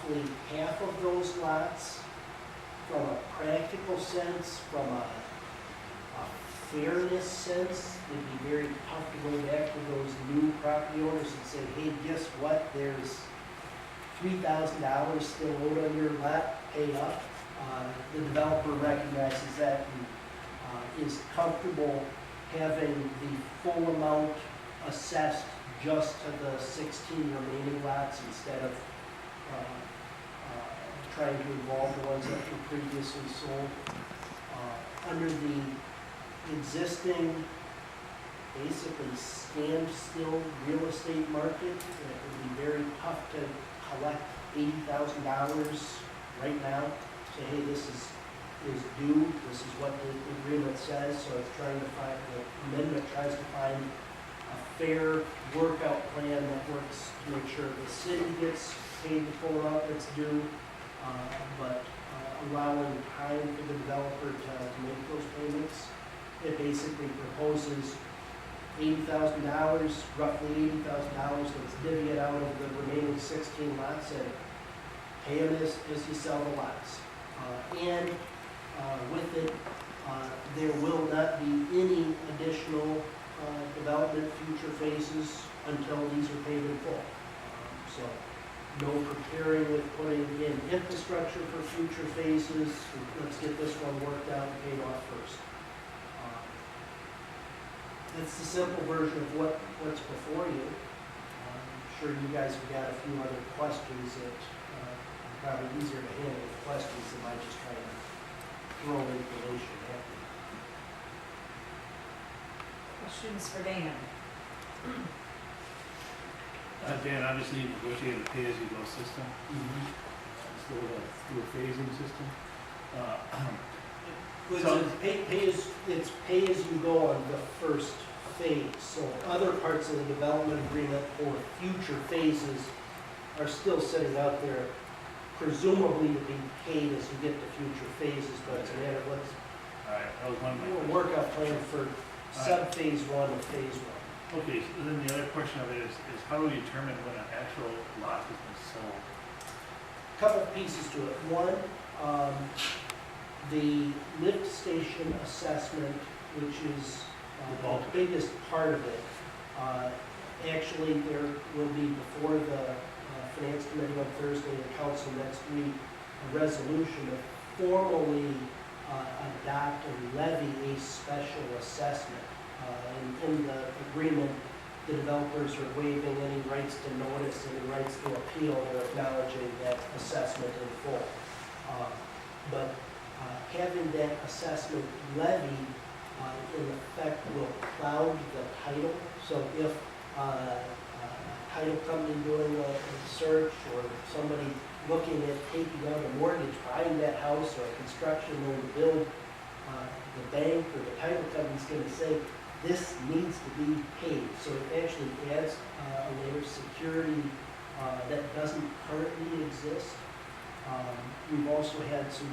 roughly half of those lots, from a practical sense, from a fairness sense, it'd be very tough to go back to those new property owners and say, hey, guess what, there's $3,000 still owed on your lot, pay up. The developer recognizes that and is comfortable having the full amount assessed just to the 16 remaining lots instead of trying to involve the ones that were previously sold. Under the existing, basically standstill real estate market, it would be very tough to collect $80,000 right now. Say, hey, this is due, this is what the agreement says, so it's trying to find, the amendment tries to find a fair workout plan that works to make sure the city gets paid the full amount that's due, but allowing time for the developer to make those payments. It basically proposes $80,000, roughly $80,000, let's divvy it out over the remaining 16 lots and pay them as you sell the lots. And with it, there will not be any additional development future phases until these are paid in full. So no preparing with putting in infrastructure for future phases. Let's get this one worked out and paid off first. That's the simple version of what's before you. I'm sure you guys have got a few other questions that are probably easier to handle with questions than I just try to throw information at you. Questions for Dan? Dan, obviously you negotiated a pay-as-you-go system, through a phasing system. It's pay as you go on the first phase. So other parts of the development agreement or future phases are still sitting out there, presumably to be paid as you get to future phases, but it's a matter of let's That was one of my do a questions. workout plan for sub-phase one and phase one. Okay, so then the other question of it is how do we determine when an actual lot has been sold? Couple of pieces to it. One, the lift station assessment, which is the biggest part of it. Actually, there will be before the Finance Committee on Thursday and Council next week, a resolution to formally adopt and levy a special assessment. And in the agreement, the developers are waiving any rights to notice, any rights to appeal. They're acknowledging that assessment in full. But having that assessment levied in effect will cloud the title. So if a title company doing a search or somebody looking at taking out a mortgage, buying that house or a construction loan to build, the bank or the title company is going to say, this needs to be paid. So it actually adds a layer of security that doesn't currently exist. We've also had some